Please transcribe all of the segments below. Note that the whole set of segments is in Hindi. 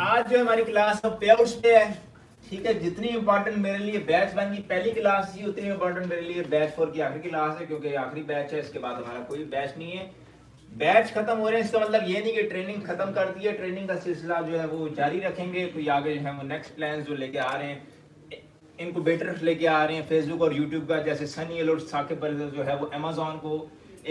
आज जो हमारी क्लास पे आउट्स पे है, ठीक है। जितनी इंपॉर्टेंट मेरे लिए बैच 1 की पहली क्लास थी उतनी इंपॉर्टेंट मेरे लिए बैच 4 की आखिरी क्लास है, क्योंकि आखिरी बैच है। इसके बाद हमारा कोई बैच नहीं है। बैच खत्म हो रहे हैं इसका मतलब ये नहीं कि ट्रेनिंग खत्म कर दी है। ट्रेनिंग का सिलसिला जो है वो जारी रखेंगे। कोई आगे जो है वो नेक्स्ट प्लान जो लेके आ रहे हैं, इनक्यूबेटर लेके आ रहे हैं फेसबुक और यूट्यूब का, जैसे सनी और साकिब पर जो है वो अमेजोन को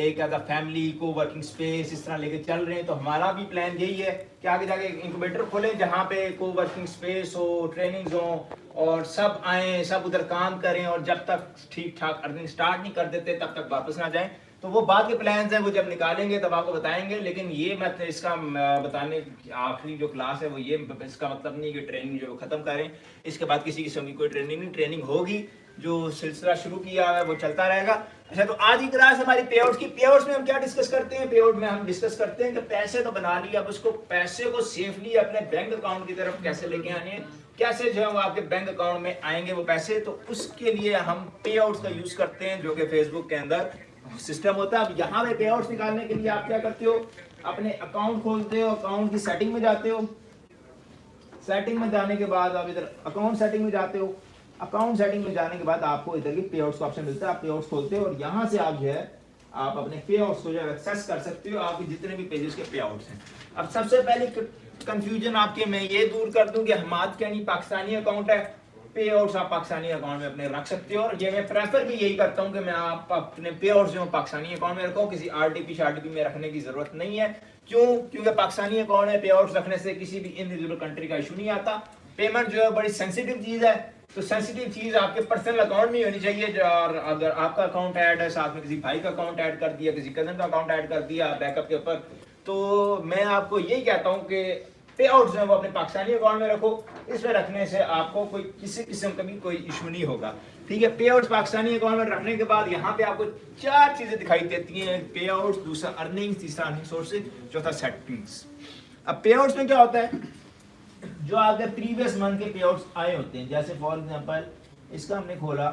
एक एज अ फैमिली को वर्किंग स्पेस इस तरह लेके चल रहे हैं। तो हमारा भी प्लान यही है कि आगे जाके इंक्यूबेटर खोलें जहाँ पे को वर्किंग स्पेस हो, ट्रेनिंग्स हो और सब आए, सब उधर काम करें और जब तक ठीक ठाक अर्निंग स्टार्ट नहीं कर देते तब तक वापस ना जाएं। तो वो बाद के प्लान्स हैं, वो जब निकालेंगे तब आपको बताएंगे। लेकिन ये मैं इसका बताने की आखिरी जो क्लास है वो ये, इसका मतलब नहीं कि ट्रेनिंग जो खत्म करें। इसके बाद किसी किस्म की कोई ट्रेनिंग नहीं, ट्रेनिंग होगी। जो सिलसिला शुरू किया है वो चलता रहेगा। अच्छा, तो आज की क्लास हमारी पे आउट्स की। पे आउट्स में हम क्या डिस्कस करते हैं? पे आउट में हम डिस्कस करते हैं कि पैसे तो बना लिए, अब उसको पैसे को सेफली अपने बैंक अकाउंट की तरफ कैसे लेके आने हैं, कैसे जो है वो आपके बैंक अकाउंट में आएंगे वो पैसे। तो उसके लिए हम पे आउट्स का यूज करते हैं, जो कि फेसबुक के अंदर सिस्टम होता है। अब यहाँ पे पे आउट्स निकालने के लिए आप क्या करते हो? अपने अकाउंट खोलते हो, अकाउंट की सेटिंग में जाते हो। सेटिंग में जाने के बाद आप इधर अकाउंट सेटिंग में जाते हो। अकाउंट सेटिंग में जाने के बाद आपको इधर की पे आउट्स का ऑप्शन मिलता है। आप पे आउट्स खोलते हो और यहाँ से आप जो है आप अपने पे आउट्स को जो है एक्सेस कर सकते हो, आपके जितने भी पेजेस के पे आउट्स हैं। अब सबसे पहले कंफ्यूजन आपके मैं ये दूर कर दूं कि हमाद क्या नहीं पाकिस्तानी अकाउंट है, पे आउट्स आप पाकिस्तानी अकाउंट में अपने रख सकते हो। और ये मैं प्रेफर भी यही करता हूँ कि मैं आप अपने पे आउट्स जो पाकिस्तानी अकाउंट में रखो, किसी आरटीपी में रखने की जरूरत नहीं है। क्यों? क्योंकि पाकिस्तानी अकाउंट में पे आउट्स रखने से किसी भी इनविजिबल कंट्री का इशू नहीं आता। पेमेंट जो है बड़ी सेंसिटिव चीज है, तो सेंसिटिव चीज आपके पर्सनल अकाउंट में होनी चाहिए। और अगर आपका अकाउंट ऐड है, साथ में किसी भाई का अकाउंट ऐड कर दिया, किसी कजन का अकाउंट ऐड कर दिया बैकअप के ऊपर, तो मैं आपको यही कहता हूँ कि पे आउट्स है वो अपने पाकिस्तानी अकाउंट में रखो। इसमें रखने से आपको कोई किसी किस्म का भी कोई इशू नहीं होगा, ठीक है। पे आउट्स पाकिस्तानी अकाउंट में रखने के बाद यहाँ पे आपको 4 चीजें दिखाई देती हैं: पे आउट्स, दूसरा अर्निंग्स, तीसरा अर्निंग सोर्सेज, चौथा सेटिंग्स। अब पे आउट्स में क्या होता है? जो आपके प्रीवियस मंथ के पे आउट्स आए होते हैं, जैसे फॉर एग्जांपल इसका हमने खोला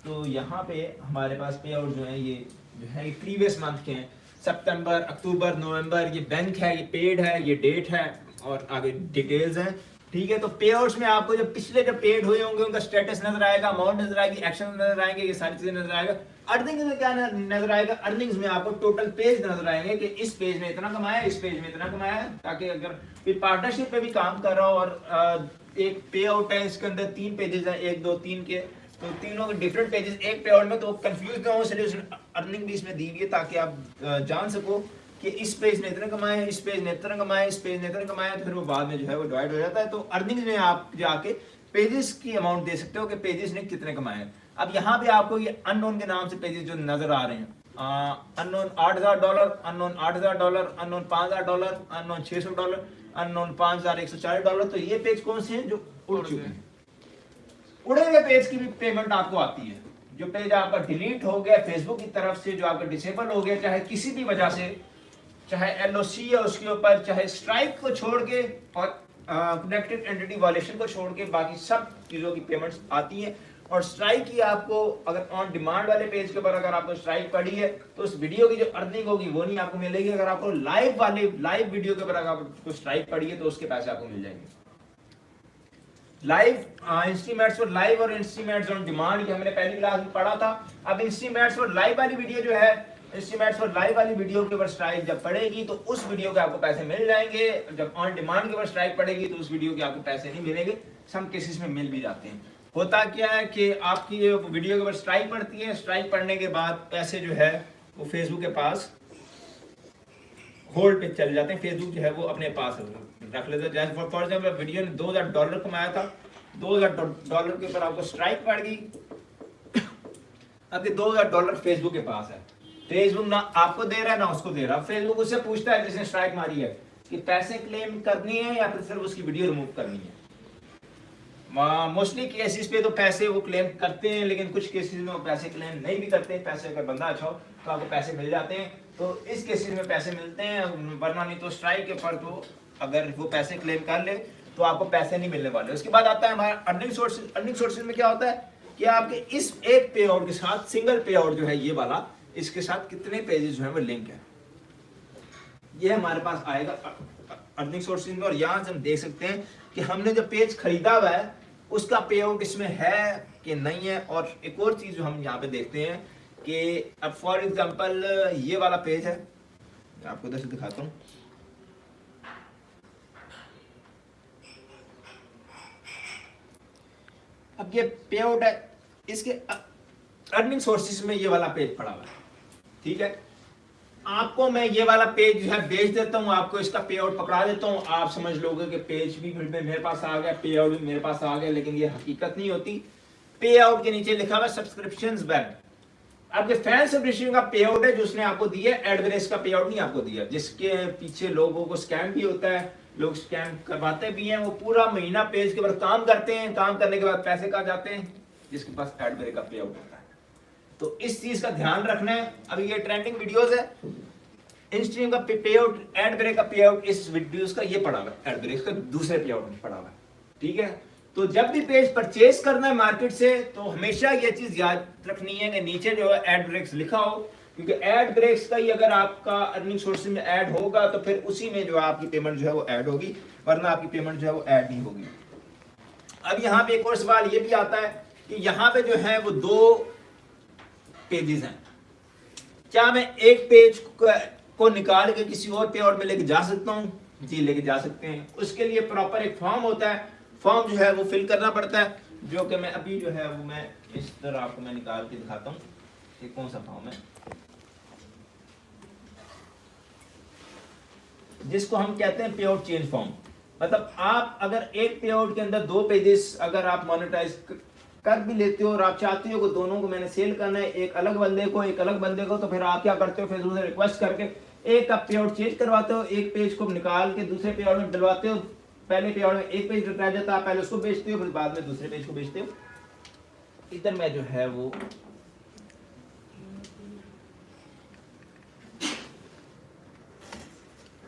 तो यहाँ पे हमारे पास पे आउट जो है ये जो है प्रीवियस मंथ के हैं। सितंबर, अक्टूबर, नवंबर, ये बैंक है, ये पेड है, ये डेट है और आगे डिटेल्स हैं, ठीक है। तो पे आउट्स में आपको जो पिछले जो पेड हुए होंगे उनका स्टेटस नजर आएगा, अमाउंट नजर आएगी, एक्शन नजर आएंगे, ये सारी चीजें नजर आएगा। अर्निंग्स में क्या नजर आएगा? अर्निंग्स में आपको टोटल पेज नजर आएंगे कि इस पेज में इतना कमाया, इस पेज में इतना कमाया, ताकि अगर कोई पार्टनरशिप पे भी काम कर रहा हो और एक पे आउट है, इसके अंदर 3 पेजेस हैं, 1 2 3 के, तो तीनों के डिफरेंट पेजेस एक पे आउट में, तो कंफ्यूज ना हो, इसलिए अर्निंग भी इसमें दी हुई है ताकि आप जान सको कि इस पेज ने इतना कमाया, इस पेज ने इतना कमाया, इस पेज ने इतना कमाया, तो फिर वो बाद में जो है वो डिवाइड हो जाता है। तो अर्निंग्स में आप जाके पेजेस की अमाउंट दे सकते हो कि पेजेस ने कितने कमाए। अब यहाँ पे आपको ये अननोन के नाम से पेजेस जो नजर आ रहे हैं, unknown $8,000, unknown $8,000, unknown $5,000, unknown $600, unknown $5,140, तो ये पेज कौन से हैं? जो उड़ चुके हैं। उड़े हुए पेज की भी पेमेंट आपको आती है। जो पेज आपका डिलीट हो गया फेसबुक की तरफ से, जो आपका डिसेबल हो गया, चाहे किसी भी वजह से, चाहे एलओसी है उसके ऊपर, चाहे स्ट्राइक को छोड़ के और कनेक्टेड एंटिटी वायलेशन को छोड़ के, बाकी सब चीजों की पेमेंट्स आती हैं। और स्ट्राइक की आपको अगर ऑन डिमांड वाले पेज के ऊपर अगर आपको स्ट्राइक पड़ी है तो उस वीडियो की जो अर्निंग होगी वो नहीं आपको मिलेगी। अगर आपको लाइव वीडियो के ऊपर अगर आपको स्ट्राइक पड़ी है तो उसके पैसे आपको मिल जाएंगे। लाइव इंस्टीमेट्स फॉर लाइव और इंस्टीमेट्स ऑन डिमांड, ये हमने पहली क्लास में पढ़ा था। अब इंस्टीमेट्स फॉर लाइव वाली वीडियो जो है, इंस्टीमेट्स फॉर लाइव वाली वीडियो के ऊपर स्ट्राइक जब पड़ेगी तो उस वीडियो के आपको पैसे मिल जाएंगे। जब ऑन डिमांड के ऊपर स्ट्राइक पड़ेगी तो उस वीडियो के आपको पैसे नहीं मिलेंगे। सम केसेस में मिल भी जाते हैं। होता क्या है कि आपकी ये वीडियो के ऊपर स्ट्राइक पड़ती है, स्ट्राइक पड़ने के बाद पैसे जो है वो फेसबुक के पास होल्ड पे चले जाते हैं। फेसबुक जो है वो अपने पास रख लेते हैं। जैसे फॉर एग्जाम्पल वीडियो ने $2,000 कमाया था, $2,000 के ऊपर आपको स्ट्राइक पड़ गई। अब ये $2,000 फेसबुक के पास है। फेसबुक ना आपको दे रहा है ना उसको दे रहा। फेसबुक उससे पूछता है जिसने स्ट्राइक मारी है कि पैसे क्लेम करनी है या फिर सिर्फ उसकी वीडियो रिमूव करनी है। मोस्टली केसेस पे तो पैसे वो क्लेम करते हैं, लेकिन कुछ केसेस में वो पैसे क्लेम नहीं भी करते। पैसे अगर बंदा अच्छा हो तो आपको पैसे मिल जाते हैं, तो इस केसेस में पैसे मिलते हैं, वरना नहीं तो स्ट्राइक के पर तो अगर वो पैसे क्लेम कर ले तो आपको पैसे नहीं मिलने वाले। उसके बाद आता है हमारा अर्निंग सोर्सेज। अर्निंग सोर्सेज में क्या होता है कि आपके इस एक पे आउट के साथ, सिंगल पे आउट जो है ये वाला, इसके साथ कितने पेजेस जो है वो लिंक है, ये हमारे पास आएगा अर्निंग सोर्सेज में, और यहाँ से हम देख सकते हैं कि हमने जो पेज खरीदा हुआ है उसका पे आउट इसमें है कि नहीं है। और एक और चीज जो हम यहाँ पे देखते हैं कि अब फॉर एग्जांपल ये वाला पेज है, मैं आपको इधर से दिखाता हूँ। अब ये पे आउट है, इसके अर्निंग सोर्सेज में ये वाला पेज पड़ा हुआ है, ठीक है। आपको मैं ये वाला पेज जो है बेच देता हूँ, आपको इसका पे आउट पकड़ा देता हूँ, आप समझ लोगे कि पेज भी मेरे पास आ गया, पे आउट भी मेरे पास आ गया, लेकिन ये हकीकत नहीं होती। पे आउट के नीचे लिखा हुआ सब्सक्रिप्शंस वेब, आपके फैन सब्सक्रिप्शन का पे आउट है जो उसने आपको दिया है, एडब्रेस का पे आउट नहीं आपको दिया, जिसके पीछे लोगों को स्कैम भी होता है, लोग स्कैम करवाते भी हैं, वो पूरा महीना पेज के ऊपर काम करते हैं, काम करने के बाद पैसे कहाँ जाते हैं, जिसके पास एडब्रेस का पे आउट होता है। तो इस चीज का ध्यान रखना है। अभी ये ट्रेंडिंग वीडियोस है, इंस्ट्रीम का पे आउट, एड ब्रेक का पे आउट, इस वीडियोस का ये पड़ा हुआ है, एड ब्रेक का दूसरे पे आउट में पड़ा हुआ है, ठीक है। तो जब भी पेज परचेज करना है मार्केट से तो हमेशा ये चीज याद रखनी है कि नीचे जो है एड ब्रेक्स लिखा हो, क्योंकि एड ब्रेक्स का ही अगर आपका अर्निंग सोर्स में ऐड होगा तो फिर उसी में जो आपकी पेमेंट जो है वो ऐड होगी, वरना आपकी पेमेंट जो है वो ऐड नहीं होगी। अब यहाँ पे एक और सवाल ये भी आता है कि यहाँ पे जो है वो 2 पेजेस हैं, क्या मैं एक पेज को निकाल के किसी और पे आउट में लेके जा सकता हूँ? जी लेके जा सकते हैं। उसके लिए प्रॉपर एक फॉर्म होता है, फॉर्म जो है वो फिल करना पड़ता है, जो कि मैं अभी जो है वो मैं इस तरह आपको मैं निकाल के दिखाता हूँ कि कौन सा फॉर्म है, जिसको हम कहते हैं पे आउट चेंज फॉर्म। मतलब आप अगर एक पे आउट के अंदर 2 पेजेस अगर आप मोनेटाइज कर भी लेते हो और आप चाहते हो कि दोनों को मैंने सेल करना है, एक अलग बंदे को एक अलग बंदे को, तो फिर आप क्या करते हो, फेसबुक से रिक्वेस्ट करके एक आप पे आउट चेंज करवाते हो, एक पेज को निकाल के दूसरे पे आउट में डलवाते हो। पहले पे आउट में एक पेज रह जाता है, आप पहले उसको बेचते हो, फिर बाद में दूसरे पेज को बेचते हो। इधर में जो है वो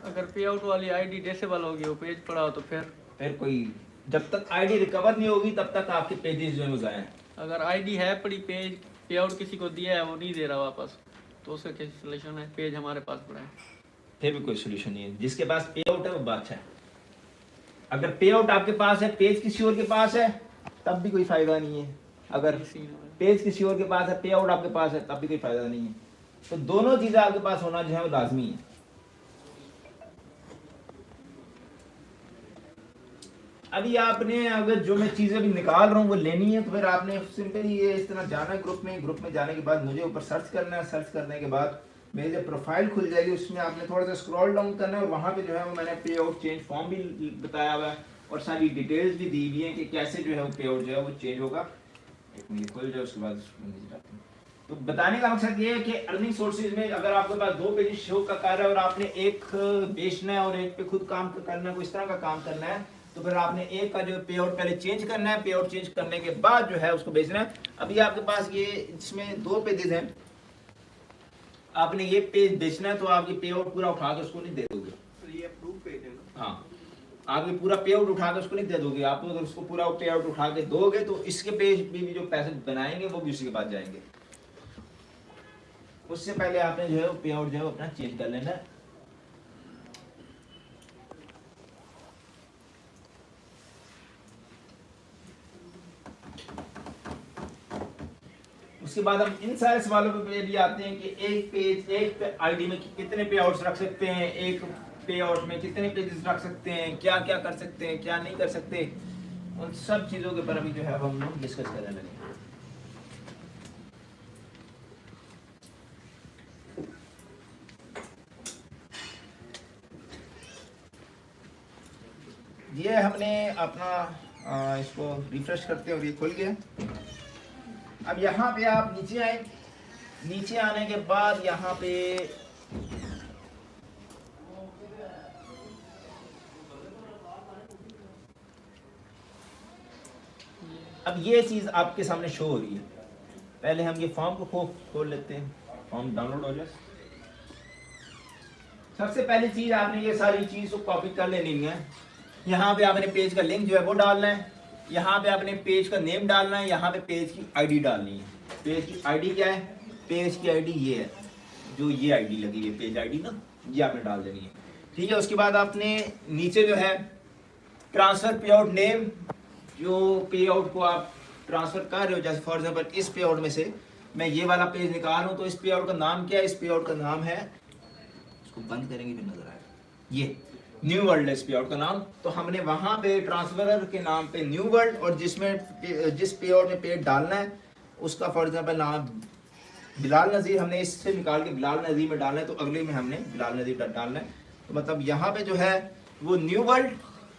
अगर पे आउट वाली आईडी डिसेबल होगी, वो पेज पड़ा हो तो फिर कोई जब तक आईडी रिकवर नहीं होगी तब तक आपके पेजेस जो है वो जाए हैं। अगर आईडी है पड़ी, पेज पे आउट किसी को दिया है वो नहीं दे रहा वापस, तो उसका क्या सोल्यूशन है? पेज हमारे पास पड़ा है, फिर भी कोई सोल्यूशन नहीं है। जिसके पास पे आउट है वो बात है। अगर पे आउट आपके पास है, पेज किसी और के पास है, तब भी कोई फायदा नहीं है। अगर पेज किसी और के पास है, पे आउट आपके पास है, तब भी कोई फायदा नहीं है। तो दोनों चीजें आपके पास होना जो है वो लाजमी है। अभी आपने अगर जो मैं चीजें अभी निकाल रहा हूँ वो लेनी है, तो फिर आपने सिंपली ये इस तरह जाना है ग्रुप में जाने के बाद मुझे ऊपर सर्च करना है, सर्च करने के बाद मेरी जो प्रोफाइल खुल जाएगी उसमें आपने थोड़ा सा स्क्रॉल डाउन करना है, और वहाँ पे जो है वो मैंने पे आउट चेंज फॉर्म भी बताया हुआ है और सारी डिटेल्स भी दी हुई है कि कैसे जो है वो पे आउट जो है वो चेंज होगा। एक मिनट खुल जाए, उसके बाद तो बताने का मकसद ये है कि अर्निंग सोर्सेज में अगर आपके पास 2 पेज शो का कार्य है और आपने एक बेचना है और एक पे खुद काम करना है, कोई इस तरह का काम करना है, तो फिर आपने एक का जो पे आउट पहले चेंज करना है, पे आउट चेंज करने के बाद जो है उसको बेचना है। अभी आपके पास ये इसमें 2 पेजेस हैं, आपने ये पेज बेचना है तो आप ये पे आउट पूरा उठा के उसको नहीं दे दोगे। ये अप्रूव पेज है ना? हाँ, आप ये पूरा पे आउट उठा के उसको नहीं दे दोगे। आप अगर उसको पूरा पे आउट उठा के दोगे तो इसके पेज पे भी जो पैसे बनाएंगे वो भी उसी के बाद जाएंगे। उससे पहले आपने जो है पे आउट जो है अपना चेंज कर लेना है। उसके बाद हम इन सारे सवालों पे भी आते हैं कि एक पेज एक आईडी में कितने पे आउट्स रख सकते हैं, एक पे आउट में कितने पेजेस रख सकते हैं, क्या क्या कर सकते हैं, क्या नहीं कर सकते, उन सब चीजों के ऊपर अभी जो है हम लोग डिस्कस करने लगे। ये हमने अपना इसको रिफ्रेश करते और ये खुल गया। अब यहाँ पे आप नीचे आए, नीचे आने के बाद यहाँ पे अब ये चीज आपके सामने शो हो रही है। पहले हम ये फॉर्म को खोल लेते हैं, फॉर्म डाउनलोड हो जाए। सबसे पहली चीज आपने ये सारी चीज को कॉपी कर लेनी है। यहाँ पे आपने पेज का लिंक जो है वो डालना है, यहाँ पे आपने पेज का नेम डालना है, यहाँ पे पेज की आईडी डालनी है। पेज की आईडी क्या है? पेज की आईडी ये है, जो ये आईडी लगी है पेज आईडी ना, ये आपने डाल देनी है, ठीक है। उसके बाद आपने नीचे जो है ट्रांसफर पे आउट नेम, जो पे आउट को आप ट्रांसफर कर रहे हो, जैसे फॉर एग्जांपल इस पे आउट में से मैं ये वाला पेज निकाल रहा हूँ, तो इस पे आउट का नाम क्या है? इस पे आउट का नाम है, इसको बंद करेंगे फिर नजर आएगा, ये न्यू वर्ल्ड है इस पे आउट का नाम। तो हमने वहां पे ट्रांसफरर के नाम पे न्यू वर्ल्ड, और जिस पे आउट में पेज डालना है उसका फॉर एग्जांपल नाम बिलाल नज़ीर, हमने इससे निकाल के बिलाल नज़ीर में डालना है, तो अगले में हमने बिलाल नज़ीर डालना है। तो मतलब यहाँ पे जो है वो न्यू वर्ल्ड,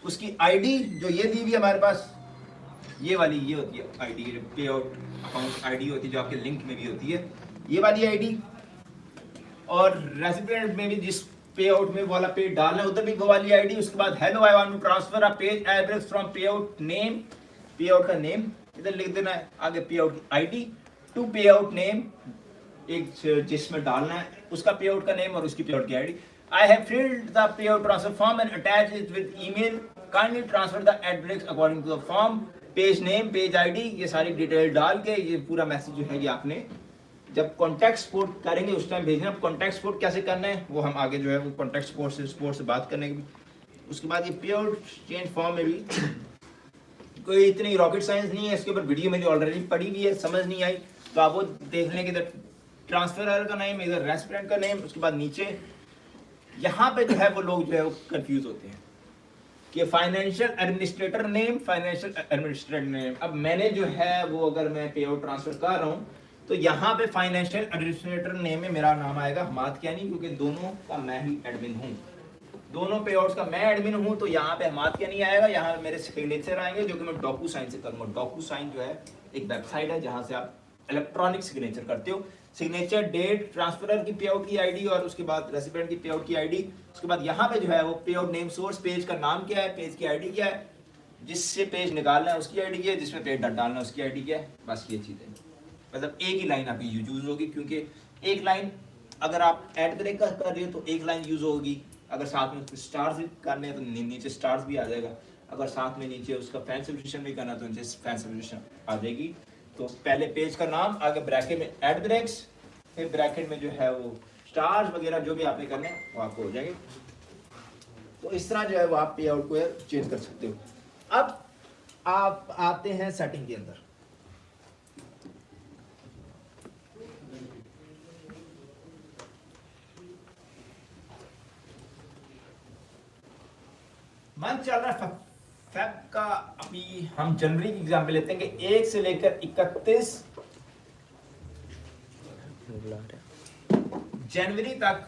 उसकी आईडी जो ये दी हुई है हमारे पास, ये वाली ये होती है आईडी, जो पे आउट अकाउंट आईडी होती है, जो आपके लिंक में भी होती है, ये वाली आईडी। और रेसिपिएंट में भी जिस पे आउट में वाला पेज डालना है उधर भी वो वाली आईडी। उसके बाद hello I want to transfer a page address from payout name, payout का नेम इधर लिख देना है, आगे पे आउट की ID to payout name, एक जिसमें डालना है उसका पे आउट का नेम और उसकी पे आउट की ID. I have filled the payout transfer form and attach it with email, kindly transfer the address according to the form, page name, page ID, ये सारी डिटेल डाल के ये पूरा मैसेज जो है ये आपने जब कॉन्टैक्ट सपोर्ट करेंगे उस टाइम भेजना। कॉन्टैक्ट सपोर्ट कैसे करना है वो हम आगे जो है वो कॉन्टैक्ट सपोर्ट से बात करने की। उसके बाद ये पे आउट चेंज फॉर्म में भी कोई इतनी रॉकेट साइंस नहीं है, इसके ऊपर वीडियो मेरी ऑलरेडी पड़ी हुई है, समझ नहीं आई तो आप वो देख लें कि इधर ट्रांसफरर का नेम, इधर रेस्टोरेंट का नेम, उसके बाद नीचे यहाँ पे जो है वो लोग जो है वो कंफ्यूज होते हैं कि financial administrator name, financial administrator name. अब मैंने जो है वो अगर मैं पे आउट ट्रांसफर कर रहा हूँ तो यहाँ पे फाइनेंशियल एडमिनिस्ट्रेटर नेम में मेरा नाम आएगा हमाद कियानी, क्योंकि दोनों का मैं ही एडमिन हूँ, दोनों पे आउट्स का मैं एडमिन हूँ, तो यहाँ पे हमाद कियानी आएगा, यहाँ पे मेरे सिग्नेचर आएंगे जो कि मैं डॉकू साइन से करूँगा। डॉकू साइन जो है एक वेबसाइट है जहाँ से आप इलेक्ट्रॉनिक सिग्नेचर करते हो, सिग्नेचर, डेट, ट्रांसफरर की पे आउट की आईडी और उसके बाद रेसिपिएंट की पे आउट की आईडी। उसके बाद यहाँ पे जो है वो पे आउट नेम, सोर्स, पेज का नाम क्या है, पेज की आईडी क्या है, जिससे पेज निकालना है उसकी आईडी क्या है, जिसमें पेज डालना है उसकी आईडी क्या है, बस ये चीज़ है। मतलब एक ही लाइन आपकी यूज होगी, क्योंकि एक लाइन अगर आप ऐड कर रहे हो तो एक लाइन यूज होगी, अगर साथ में स्टार्स भी करने हैं तो नीचे स्टार्स भी आ जाएगा, अगर साथ में नीचे उसका फैन सब्सक्रिप्शन भी करना तो नीचे फैन सब्सक्रिप्शन आ जाएगी। तो पहले पेज का नाम, आगे ब्रैकेट में एट द रेट्स, फिर ब्रैकेट में जो है वो स्टार्स वगैरह जो भी आपने करने हैं वो आपको हो जाएंगे। तो इस तरह जो है वो आप पे आउट को चेंज कर सकते हो। अब आप आते हैं सेटिंग के अंदर। मंथ चल रहा है फेब का, अभी हम जनवरी की एग्जाम्पल लेते हैं कि 1 से लेकर 31 जनवरी तक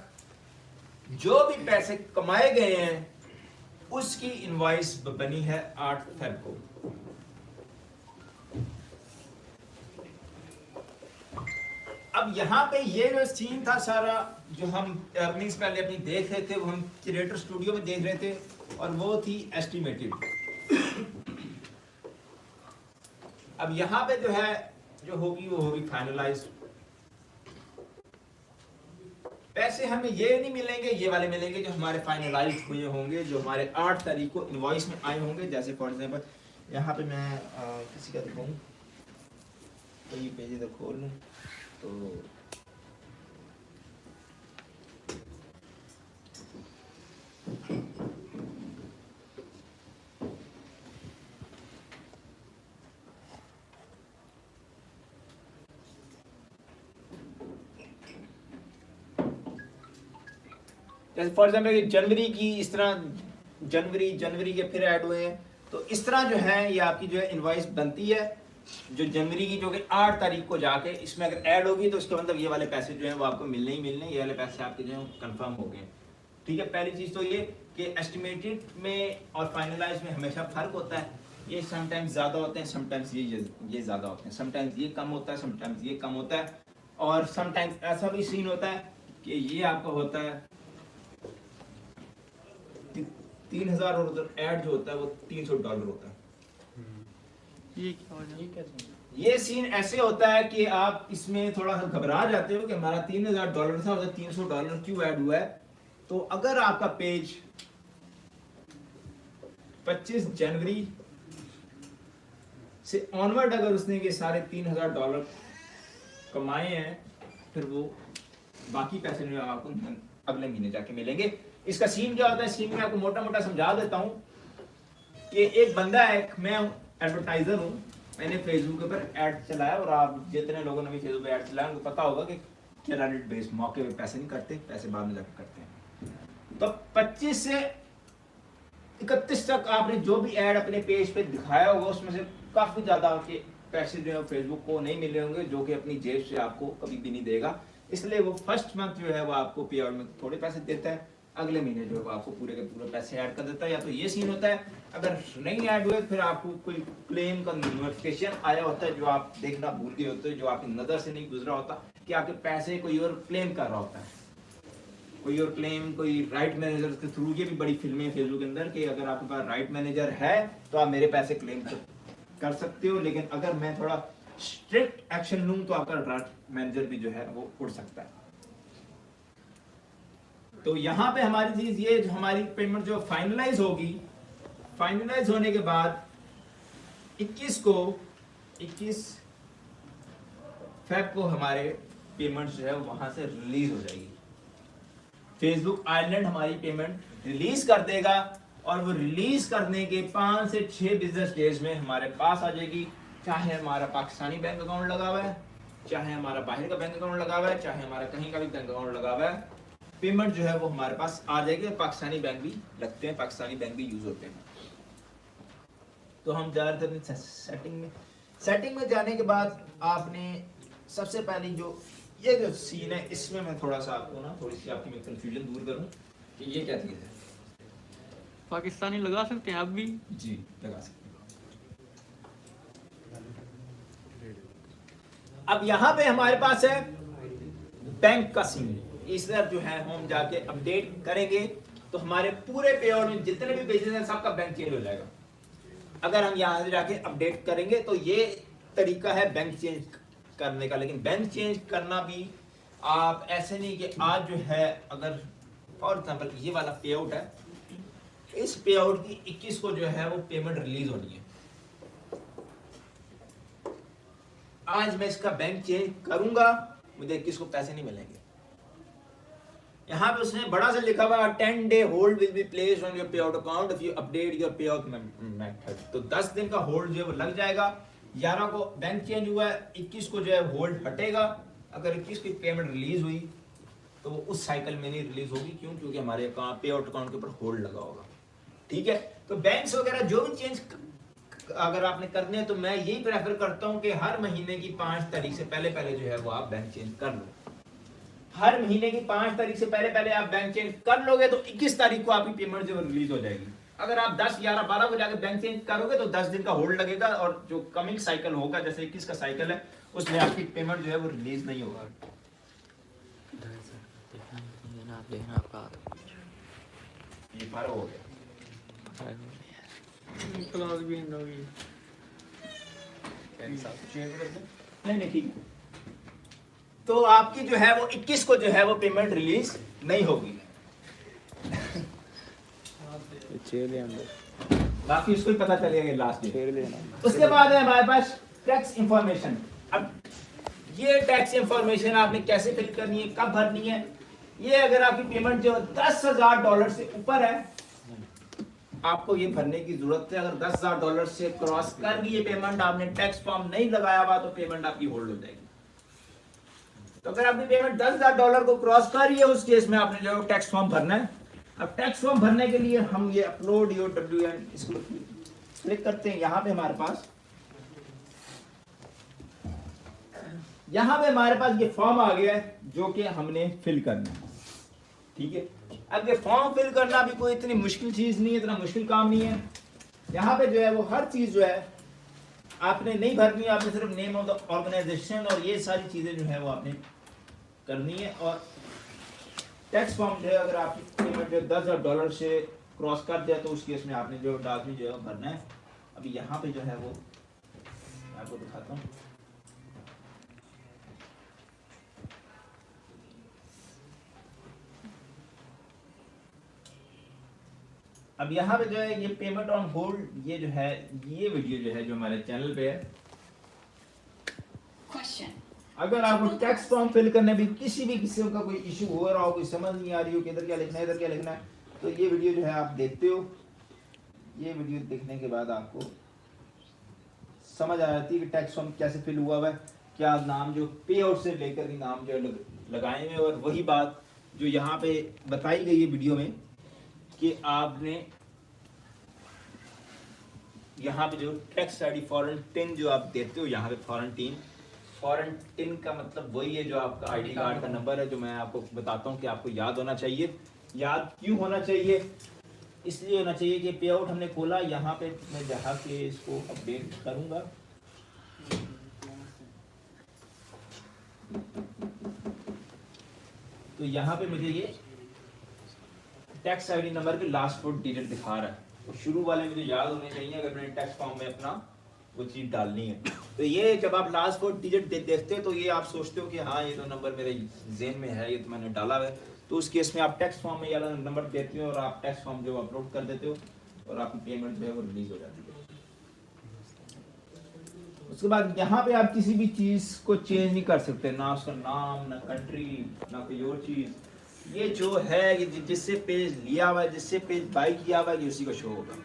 जो भी पैसे कमाए गए हैं उसकी इनवॉइस बनी है 8 फेब को। अब यहाँ पे ये जो सीन था सारा, जो हम अर्निंग्स पहले अपनी देख रहे थे, वो हम क्रिएटर स्टूडियो में देख रहे थे, और वो थी एस्टिमेटेड। अब यहाँ पे जो है जो होगी वो होगी फाइनलाइज। पैसे हमें ये नहीं मिलेंगे, ये वाले मिलेंगे जो हमारे फाइनलाइज हुए होंगे, जो हमारे 8 तारीख को इनवॉइस में आए होंगे। जैसे फॉर एग्जांपल यहाँ पे मैं किसी का दिखाऊं तो ये पेज इधर खोल लूं तो जैसे फॉर एग्जाम्पल जनवरी की इस तरह जनवरी के फिर ऐड हुए हैं, तो इस तरह जो है ये आपकी जो है इनवॉइस बनती है, जो जनवरी की जो कि 8 तारीख को जाके इसमें अगर ऐड होगी तो इसका मतलब ये वाले पैसे जो हैं वो आपको मिलने ही मिलने, ये वाले पैसे आपके जो है कंफर्म हो गए। ठीक है, पहली चीज़ तो ये कि एस्टिमेटेड में और फाइनलाइज में हमेशा फ़र्क होता है, ये समटाइम्स ज़्यादा होते हैं, समटाइम्स ये ज़्यादा होते हैं, समटाइम्स ये कम होता है, समटाइम्स ये कम होता है, और समटाइम्स ऐसा भी सीन होता है कि ये आपका होता है 3000 और उधर ऐड जो होता है वो $300 होता है। ये क्या हो जाएगा? ये सीन ऐसे होता है कि आप इसमें थोड़ा सा घबरा जाते हो कि हमारा $3000 था, उधर $300 क्यों ऐड हुआ है। तो अगर आपका पेज 25 जनवरी से ऑनवर्ड अगर उसने ये सारे $3000 कमाए हैं, फिर वो बाकी पैसे जो आपको अगले महीने जाके मिलेंगे। इसका सीन क्या होता है, सीन में आपको मोटा मोटा समझा देता हूँ कि एक बंदा है, मैं एडवर्टाइजर हूँ, मैंने फेसबुक के ऊपर ऐड चलाया, और आप जितने लोगों ने भी फेसबुक पे ऐड चलाया उनको पता होगा कि कैंडिडेट बेस मौके पे पैसे नहीं करते, पैसे बाद में जाकर करते हैं। तो 25 से 31 तक आपने जो भी ऐड अपने पेज पे दिखाया होगा उसमें से काफी ज्यादा आपके पैसे जो है फेसबुक को नहीं मिले होंगे, जो कि अपनी जेब से आपको कभी भी नहीं देगा। इसलिए वो फर्स्ट मंथ जो है वो आपको पे आउट में थोड़े पैसे देता है, अगले महीने जो है वो आपको पूरे के पूरे पैसे ऐड कर देता है। या तो ये सीन होता है, अगर नहीं ऐड हुए फिर आपको कोई क्लेम का नोटिफिकेशन आया होता है जो आप देखना भूल गए होते हैं, जो आपकी नजर से नहीं गुजरा होता कि आपके पैसे कोई और क्लेम कर रहा होता है, कोई और क्लेम, कोई राइट मैनेजर के थ्रू। ये भी बड़ी फिल्में हैं फेसबुक के अंदर कि अगर आपके पास राइट मैनेजर है तो आप मेरे पैसे क्लेम कर सकते हो, लेकिन अगर मैं थोड़ा स्ट्रिक्ट एक्शन लूं तो आपका राइट मैनेजर भी जो है वो उड़ सकता है। तो यहाँ पे हमारी चीज ये, जो हमारी पेमेंट जो फाइनलाइज होगी, फाइनलाइज होने के बाद 21 फेब को हमारे पेमेंट जो है वहां से रिलीज हो जाएगी। फेसबुक आयरलैंड हमारी पेमेंट रिलीज कर देगा, और वो रिलीज करने के 5 से 6 बिजनेस डेज में हमारे पास आ जाएगी। चाहे हमारा पाकिस्तानी बैंक अकाउंट लगा हुआ है, चाहे हमारा बाहर का बैंक अकाउंट लगा हुआ है, चाहे हमारा कहीं का भी बैंक अकाउंट लगा हुआ है, पेमेंट जो है वो हमारे पास आ जाएगी। पाकिस्तानी बैंक भी लगते हैं, पाकिस्तानी बैंक भी यूज होते हैं। तो हम जा रहे थे सेटिंग में जाने के बाद आपने सबसे पहले ये जो सीन है, इसमें मैं थोड़ा सा आपको ना थोड़ी सी आपकी मैं कंफ्यूजन दूर करूं कि ये क्या चीज है। पाकिस्तानी लगा सकते हैं आप भी? जी लगा सकते हैं। अब यहाँ पे हमारे पास है बैंक का सीन। इस तरफ जो है हम जाके अपडेट करेंगे तो हमारे पूरे पेआउट में जितने भी बिजनेस हैं सबका बैंक चेंज हो जाएगा। अगर हम यहाँ से जाके अपडेट करेंगे तो ये तरीका है बैंक चेंज करने का। लेकिन बैंक चेंज करना भी आप ऐसे नहीं कि आज जो है, अगर फॉर एग्जांपल ये वाला पे आउट है, इस पे आउट की 21 को जो है वो पेमेंट रिलीज होनी है। आज मैं इसका बैंक चेंज करूंगा, मुझे 21 को पैसे नहीं मिलेंगे। यहाँ पे उसने बड़ा सा लिखा हुआ 10 day hold will be placed on your पे out account if you update your पे आउट मेथड। तो 10 दिन का होल्ड जो है वो लग जाएगा। 11 को बैंक चेंज हुआ है, 21 को जो है होल्ड हटेगा। अगर 21 की पेमेंट रिलीज हुई तो वो उस साइकिल में नहीं रिलीज होगी। क्यों? क्योंकि हमारे पे आउट अकाउंट के ऊपर होल्ड लगा होगा। ठीक है, तो बैंक्स वगैरह जो भी चेंज अगर आपने करने हैं तो मैं यही प्रेफर करता हूं कि हर महीने की 5 तारीख से पहले जो है वो आप बैंक चेंज कर लो। हर महीने की 5 तारीख से पहले आप बैंक चेंज कर लोगे तो 21 तारीख को आपकी पेमेंट जो रिलीज हो जाएगी। अगर आप 10, 11, 12 को जाकर बैंक चेंज करोगे तो 10 दिन का होल्ड लगेगा, और जो कमिंग साइकिल होगा, जैसे 21 का साइकिल है, उसमें आपकी पेमेंट जो है वो रिलीज नहीं होगा। ये पार हो गया। क्लास भी एंड हो गई। नहीं ठीक है। तो आपकी जो है वो 21 को जो है वो पेमेंट रिलीज नहीं होगी। बाकी उसको ही पता चलेगा लास्ट में। उसके बाद है हमारे पास टैक्स इंफॉर्मेशन। अब ये टैक्स इंफॉर्मेशन आपने कैसे फिल करनी है, कब भरनी है, ये अगर आपकी पेमेंट जो $10,000 से ऊपर है आपको ये भरने की जरूरत है। अगर $10,000 से क्रॉस कर गई ये पेमेंट, आपने टैक्स फॉर्म नहीं लगाया हुआ तो पेमेंट आपकी होल्ड हो जाएगी। तो अगर आपकी पेमेंट $10,000 को क्रॉस कर रही है उस केस में आपने जो टैक्स फॉर्म भरना है। अब टैक्स फॉर्म भरने के लिए हम ये अपलोड योर WN इसको क्लिक करते हैं। यहाँ पे हमारे पास ये फॉर्म आ गया है जो कि हमने फिल करना है। ठीक है, अब ये फॉर्म फिल करना भी कोई इतनी मुश्किल चीज नहीं है, इतना मुश्किल काम नहीं है। यहाँ पे जो है वो हर चीज जो है आपने नहीं भरनी है, आपने सिर्फ नेम ऑफ द ऑर्गेनाइजेशन और ये सारी चीजें जो है वो आपने करनी है। और टैक्स फॉर्म जो है अगर आपकी पेमेंट जो $10,000 से क्रॉस कर दिया तो उस केस में आपने जो डालनी जो है भरना है। अभी यहाँ पे जो है वो मैं आपको दिखाता हूँ। अब यहाँ पे जो है ये पेमेंट ऑन होल्ड, ये जो है ये वीडियो जो है जो हमारे चैनल पे है। अगर आपको टैक्स फॉर्म फिल करने भी किसी भी किस्म का कोई इशू हो रहा हो, कोई समझ नहीं आ रही हो कि इधर क्या लिखना है इधर क्या लिखना है, तो ये वीडियो जो है आप देखते हो, ये वीडियो देखने के बाद आपको समझ आ जाती है कि टैक्स फॉर्म कैसे फिल हुआ है, क्या नाम जो पे आउट से लेकर के नाम जो लगाए हुए, और वही बात जो यहाँ पे बताई गई है वीडियो में कि आपने यहाँ पे जो टैक्स आईडी फॉरेन टिन जो आप देते हो, यहाँ पे फॉरेन टिन का मतलब वही है जो आपका आईडी कार्ड का नंबर है, जो मैं आपको बताता हूँ कि आपको याद होना चाहिए। याद क्यों होना चाहिए? इसलिए होना चाहिए कि पे आउट हमने खोला, यहाँ पे मैं जहाँ के इसको अपडेट करूँगा, तो यहाँ पे मुझे ये टैक्स आईडी नंबर के लास्ट 4 डिजिट दिखा रहा है, तो शुरू वाले मुझे याद होने चाहिए अगर मैंने टैक्स फॉर्म में अपना वो चीज़ डालनी है। तो ये जब आप लास्ट 4 डिजिट देखते हो तो ये आप सोचते हो कि हाँ ये तो नंबर मेरे जेन में है, ये तो मैंने डाला हुआ है, तो उस केस में आप टैक्स फॉर्म में ये वाला नंबर देते हो और आप टैक्स फॉर्म जो अपलोड कर देते हो और आपकी पेमेंट जो है वो रिलीज हो जाती है। उसके बाद यहाँ पे आप किसी भी चीज़ को चेंज नहीं कर सकते, ना उसका नाम, ना कंट्री, ना कोई और चीज़। ये जो है कि जिससे पेज लिया हुआ है, जिससे पेज बाई किया हुआ है, उसी को शो होगा।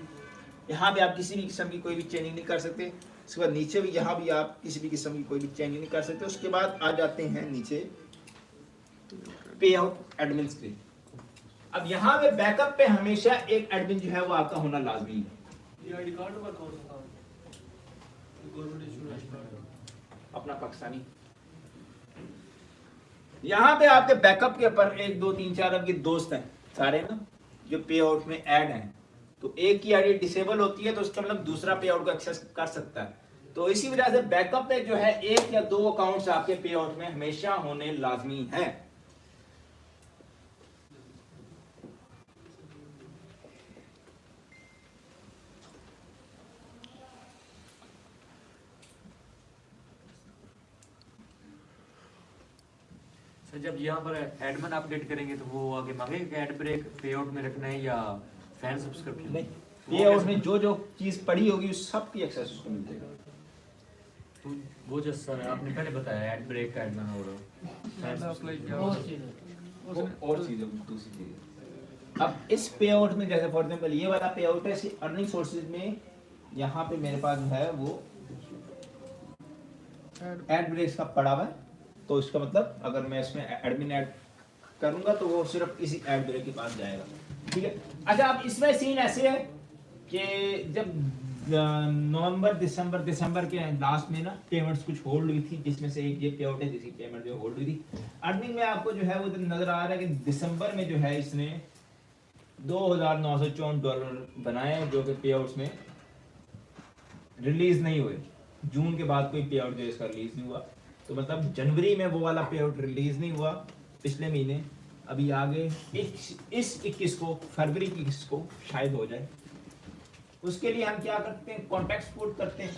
यहाँ पे आप किसी भी किस्म की कोई भी चेंजिंग नहीं कर सकते। उसके बाद नीचे भी यहाँ भी आप किसी भी किस्म की कोई भी चेंजिंग नहीं कर सकते। उसके बाद आ जाते हैं नीचे पे आउट एडमिन स्क्रीन। अब यहाँ पे बैकअप पे हमेशा एक एडमिन जो है वो आपका होना लाजमी है। ये आईडी कार्ड नंबर कौन सा था? गवर्नमेंट इशू अपना पाकिस्तानी। यहाँ पे आपके बैकअप के ऊपर 1 2 3 4 आपके दोस्त हैं सारे ना जो पे आउट में ऐड हैं, तो एक की आईडी डिसेबल होती है तो उसका मतलब दूसरा पे आउट को एक्सेस कर सकता है। तो इसी वजह से बैकअप पे जो है 1 या 2 अकाउंट्स आपके पे आउट में हमेशा होने लाजमी हैं। सर जब यहाँ पर एडमिन अपडेट करेंगे तो वो आगे मांगेगा कि एड ब्रेक पे आउट में रखना है या फैन सब्सक्रिप्शन? नहीं, पे आउट में जो जो चीज पड़ी होगी उस सब की एक्सेस उसको मिल जाएगा। तो वो जो सर आपने पहले बताया एड ब्रेक का एडमिन और और चीजें दूसरी चीजें। अब इस पे आउट में जैसे फॉर एग्जांपल ये वाला पे आउट है, इसी अर्निंग सोर्सेज में यहाँ पे मेरे पास है वो एड ब्रेक्स का पड़ा हुआ है, तो इसका मतलब अगर मैं इसमें एडमिन ऐड करूंगा तो वो सिर्फ इसी एड ब्रेक के पास जाएगा। ठीक है। अच्छा, अब इसमें सीन ऐसे है कि जब नवंबर दिसंबर के लास्ट में ना पेमेंट्स कुछ होल्ड हुई थी, जिसमें से एक ये पे आउट है जिसकी पेमेंट जो होल्ड हुई थी। अर्निंग में आपको जो है वो नजर आ रहा है कि दिसंबर में जो है इसने $2,954 बनाए जो कि पे आउट्स में रिलीज नहीं हुए। जून के बाद कोई पे आउट जो इसका रिलीज नहीं हुआ, तो मतलब जनवरी में वो वाला पे आउट रिलीज नहीं हुआ पिछले महीने। अभी आगे इस 21 को, फरवरी की 21 को शायद हो जाए। उसके लिए हम क्या करते हैं, कॉन्टेक्ट एक्सपोर्ट करते हैं।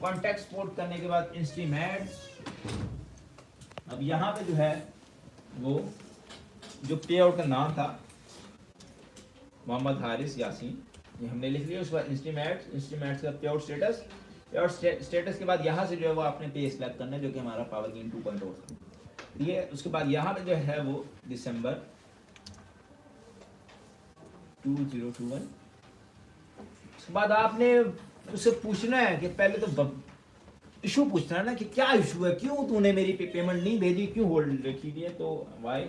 कॉन्टेक्ट एक्सपोर्ट करने के बाद इंस्ट्रीम एड्स, अब यहाँ पे जो है वो जो पे आउट का नाम था मोहम्मद हारिस यासीन, ये हमने लिख लिया। उसके बाद इंस्ट्रीम एड्स का पे आउट स्टेटस, स्टेटस के बाद यहाँ से जो है वो आपने पे सिलेक्ट करना है जो कि हमारा पावर गेन 2.0 था। ठीक है। उसके बाद यहाँ पे जो है वो दिसंबर 2021। उसके बाद आपने उससे पूछना है कि पहले तो इशू पूछना है ना कि क्या इशू है, क्यों तूने मेरी पेमेंट नहीं भेजी, क्यों होल्ड रखी है। तो why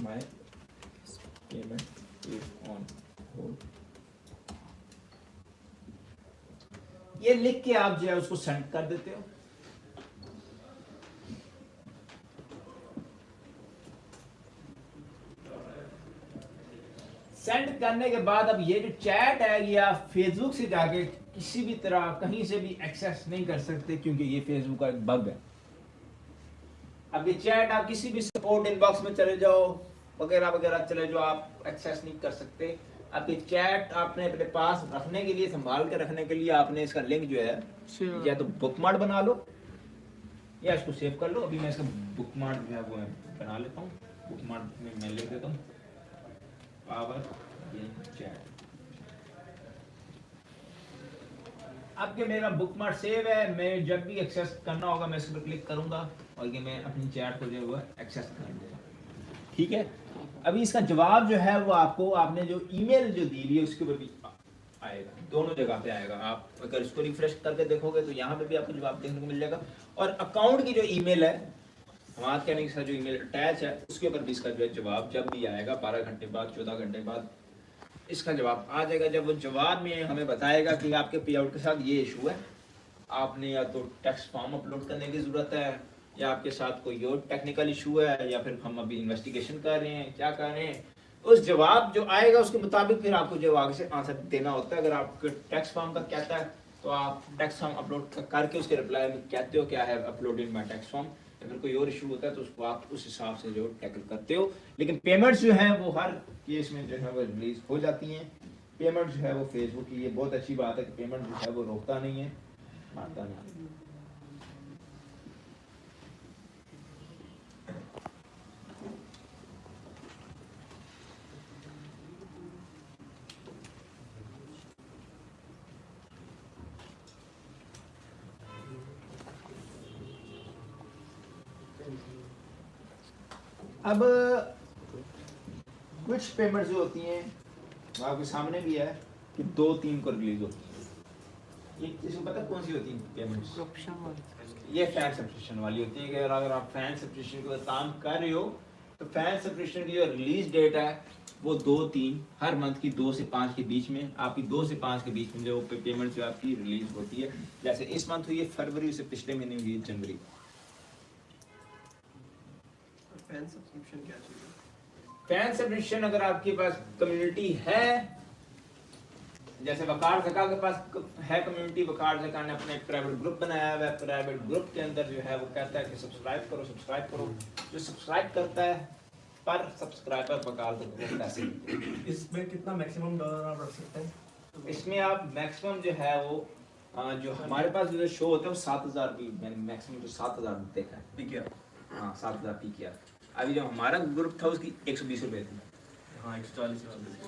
my payment is on hold, ये लिख के आप जो है उसको सेंड कर देते हो। सेंड करने के बाद अब ये जो चैट है ये आप फेसबुक से जाके किसी भी तरह कहीं से भी एक्सेस नहीं कर सकते, क्योंकि ये फेसबुक का एक बग है। अब ये चैट आप किसी भी सपोर्ट इनबॉक्स में चले जाओ, वगैरह वगैरह चले जाओ, आप एक्सेस नहीं कर सकते। आपके चैट आपने अपने पास रखने के लिए, संभाल के रखने के लिए आपने इसका लिंक जो है या तो बुकमार्क बना लो या इसको सेव कर लो। अभी मैं इसका बुकमार्क जो है वो बना लेता हूँ। बुकमार्क में मैं लिख देता हूँ पावर गेन चैट। अब के मेरा बुकमार्क सेव है, मैं जब भी एक्सेस करना होगा मैं इस पर क्लिक करूंगा और ये मैं अपनी चैट को जो है वो एक्सेस कर लूंगा। ठीक है। अभी इसका जवाब जो है वो आपको, आपने जो ईमेल जो दी हुई है उसके ऊपर भी आएगा, दोनों जगह पे आएगा। आप अगर इसको रिफ्रेश करके देखोगे तो यहाँ पे भी आपको जवाब देखने को मिल जाएगा, और अकाउंट की जो ईमेल है हमारे कहने के साथ जो ईमेल अटैच है उसके ऊपर भी इसका जो है जवाब जब भी आएगा 12 घंटे बाद 14 घंटे बाद इसका जवाब आ जाएगा। जब वो जवाब में हमें बताएगा कि आपके पे आउट के साथ ये इशू है, आपने या तो टैक्स फॉर्म अपलोड करने की ज़रूरत है, या आपके साथ कोई और टेक्निकल इशू है, या फिर हम अभी इन्वेस्टिगेशन कर रहे हैं, क्या कर रहे हैं, उस जवाब जो आएगा उसके मुताबिक फिर आपको जो आगे से आंसर देना होता है। अगर आपके टैक्स फॉर्म का कहता है तो आप टैक्स फॉर्म अपलोड करके उसके रिप्लाई में कहते हो क्या है अपलोडेड माई टैक्स फॉर्म, या फिर कोई और इशू होता है तो उसको आप उस हिसाब से जो टैकल करते हो। लेकिन पेमेंट्स जो है वो हर केस में जो है वो रिलीज हो जाती हैं। पेमेंट जो है वो फेसबुक की, ये बहुत अच्छी बात है कि पेमेंट जो है वो रोकता नहीं है, मारता नहीं। अब कुछ पेमेंट जो होती हैं वो आपके सामने भी है कि 2-3 को रिलीज होती है। ये इसको पता कौन सी होती है पेमेंट्स? ये फैन सब्सक्रिप्शन वाली होती है कि अगर आप फैन सब्सक्रिप्शन के काम कर रहे हो तो फैन सब्सक्रिप्शन की जो रिलीज डेट है वो 2-3 हर मंथ की 2 से 5 के बीच में, आपकी 2 से 5 के बीच में जो पेमेंट जो आपकी रिलीज होती है। जैसे इस मंथ हुई है फरवरी, से पिछले महीने हुई है जनवरी। फैन सब्सक्रिप्शन क्या चीज़ है? फैन सब्सक्रिप्शन अगर आपके पास कम्युनिटी है, जैसे वकार ज़का के पास है कम्युनिटी, वकार ज़का ने अपना एक प्राइवेट ग्रुप बनाया हुआ है, प्राइवेट ग्रुप के अंदर जो है वो कहता है कि सब्सक्राइब करो सब्सक्राइब करो, जो सब्सक्राइब करता है पर सब्सक्राइबर वकार ज़का को पैसे मिलते हैं। इसमें कितना मैक्सिमम डॉलर आप रख सकते हैं? इसमें आप मैक्सिमम जो है वो जो हमारे पास जो शो होता है वो 7000 भी, मैंने मैक्सिमम तो 7000 देखा है। ठीक है। हाँ 7000 पी किया। अभी जो हमारा ग्रुप था उसकी 120 रुपये थी। हाँ 140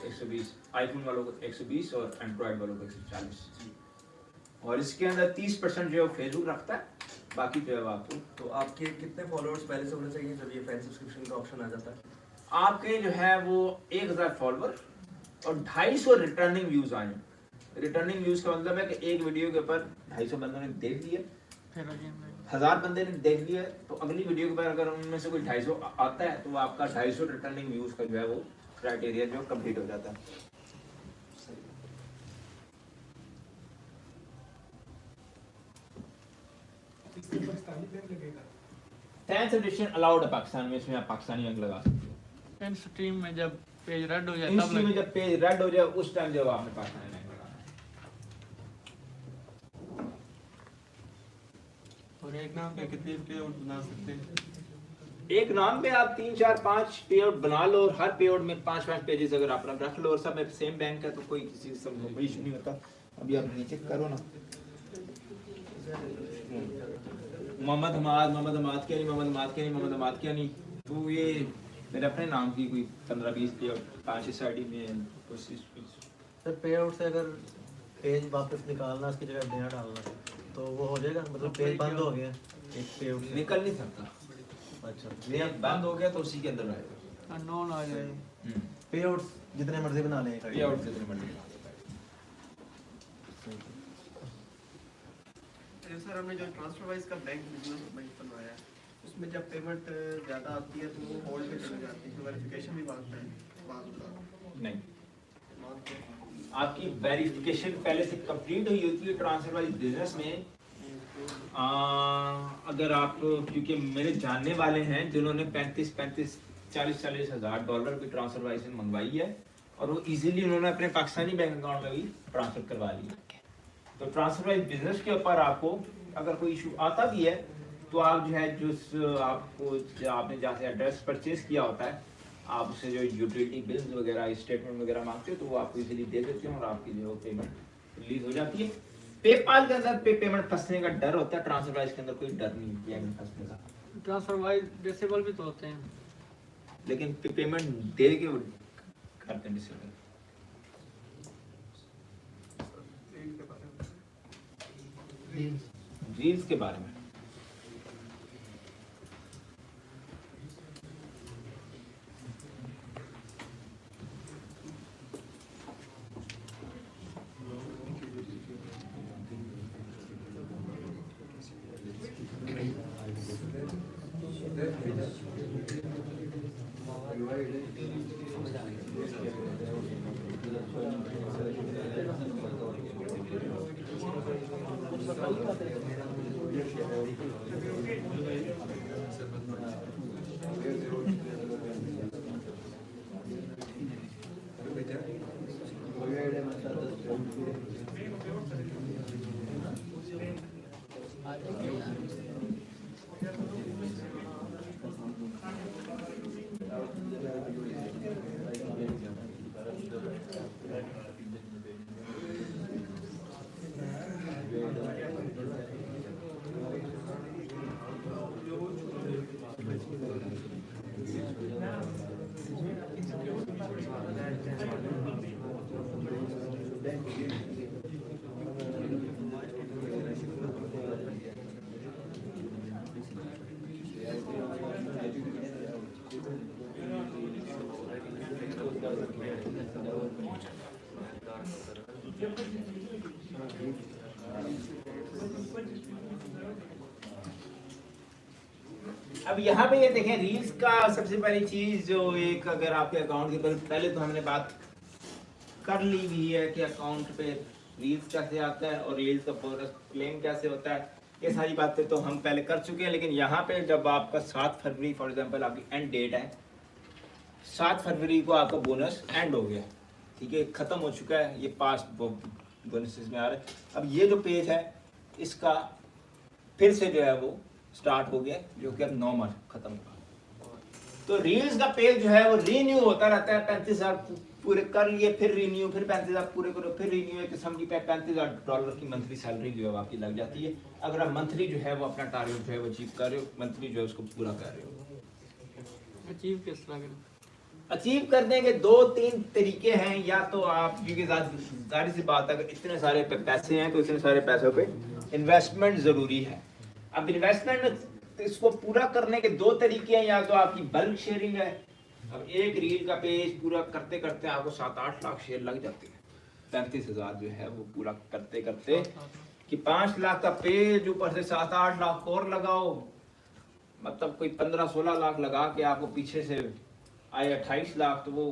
120 आईफोन वालों को 120 और एंड्रॉयड वालों को 140। और इसके अंदर 30% जो है फेसबुक रखता है, बाकी जो है आपको। तो आपके कितने फॉलोअर्स पहले से होने चाहिए जब ये फैन सब्सक्रिप्शन का ऑप्शन आ जाता है? आपके जो है वो 1000 फॉलोअर और 250 रिटर्निंग व्यूज आए। रिटर्निंग व्यूज का मतलब है कि एक वीडियो के ऊपर 250 बंदों ने देख लिया, फिर again 1000 बंदे ने देख लिया, तो अगली वीडियो के ऊपर अगर उनमें से कोई 250 आता है तो वो आपका 250 रिटर्निंग व्यूज का जो है वो क्राइटेरिया जो कंप्लीट हो जाता है। फैन सब्सक्रिप्शन अलाउड है पाकिस्तान में, इसमें आप पाकिस्तानी अंक लगा सकते हो। इन स्ट्रीम में जब पेज रेड हो जाए इन तब स्ट्रीम में लगे। जब पेज रेड हो जाए उस टाइम जब आपने पाकिस्तानी अंक लगाना है। और एक नाम पे कितने पे आउट बना सकते हैं? एक नाम पे आप 3 4 5 पे आउट बना लो, और हर पे आउट में 5-5 पेजेस अगर आप रख लो, और सब में सेम बैंक है तो कोई किसी से कोई इशू नहीं होता। अभी आप नीचे करो ना, मोहम्मद हमाद क्या नहीं, तो ये मेरे अपने नाम की कोई 15-20 पे आउट 5 आईडी में कोशिश। सर पे आउट से अगर पेज वापस निकालना, उसकी जगह नया डालना तो वो हो जाएगा? मतलब पेज बंद हो गया एक पे आउट से। निकल नहीं सकता। अच्छा, ये बंद हो गया तो उसी के अंदर रहेगा। अननोन आ जाए। पे आउट जितने मर्जी बना लें। पे आउट जितने मर्जी बना लो। सर हमने जो ट्रांसफर वाइज का बैंक बिजनेस बनवाया है उसमें जब पेमेंट ज़्यादा आती है तो वो होल्ड पे चली जाती है, तो वेरिफिकेशन भी मांगता है। नहीं, मांगते हैं। आपकी वेरिफिकेशन पहले से कंप्लीट हुई होती है ट्रांसफर वाली बिजनेस में। अगर आप, क्योंकि मेरे जानने वाले हैं जिन्होंने 35 40 हज़ार डॉलर की ट्रांसफर वाइज मंगवाई है, और वो इजीली उन्होंने अपने पाकिस्तानी बैंक अकाउंट में भी ट्रांसफर करवा लिया। तो ट्रांसफर वाइज बिजनेस के ऊपर आपको अगर कोई इशू आता भी है तो आप जो है आपको आपने जहाँ से एड्रेस परचेज किया होता है, आप उससे जो यूटिलिटी बिल्स वगैरह स्टेटमेंट वगैरह मांगते हो तो वो आपको इजीली दे देते हैं और आपकी जो पेमेंट रिलीज हो जाती है। पेपाल के अंदर पेमेंट फंसने का डर होता है, ट्रांसफर वाइज के अंदर कोई डर नहीं पेमेंट फंसने का। ट्रांसफर वाइज डिसेबल भी तो होते हैं, लेकिन पेमेंट दे के करते हैं डिसेबल। रील्स के बारे में अब यहाँ पे ये देखें रील्स का सबसे पहली चीज जो एक, अगर आपके अकाउंट के ऊपर, पहले तो हमने बात कर ली भी है कि अकाउंट पे रील्स कैसे आता है और रील्स का बोनस क्लेम कैसे होता है, ये सारी बातें तो हम पहले कर चुके हैं। लेकिन यहाँ पे जब आपका 7 फरवरी फॉर एग्जांपल आपकी एंड डेट है, 7 फरवरी को आपका बोनस एंड हो गया, ठीक है, खत्म हो चुका है, ये पास्ट बोनसेस में आ रहा है। अब ये जो पेज है इसका फिर से जो है वो स्टार्ट हो गया, जो कि अब 9 मार्च खत्म हुआ। तो रील्स का पेज जो है वो रीन्यू होता रहता है, 35,000 पूरे कर लिए फिर रीन्यू, फिर 35,000 पूरे करो फिर रीन्यू, एक किस्म की $35,000 की मंथली सैलरी जो है आपकी लग जाती है, अगर आप मंथली जो है वो अपना टारगेट जो है वो अचीव कर रहे हो, मंथली जो है उसको पूरा कर रहे हो। अचीव किस तरह करें? अचीव करने के 2-3 तरीके हैं, या तो आप, क्योंकि जाहिर सी बात है अगर इतने सारे पैसे हैं तो इतने सारे पैसों पे इन्वेस्टमेंट जरूरी है। अब इन्वेस्टमेंट इसको पूरा करने के 2 तरीके हैं, या तो आपकी बल्क शेयरिंग है। अब एक रील का पेज पूरा करते करते आपको 7-8 लाख शेयर लग जाते हैं, 35,000 जो है वो पूरा करते करते, कि 5 लाख का पेज ऊपर से 7-8 लाख और लगाओ, मतलब कोई 15-16 लाख लगा के आपको पीछे से आए 28 लाख, तो वो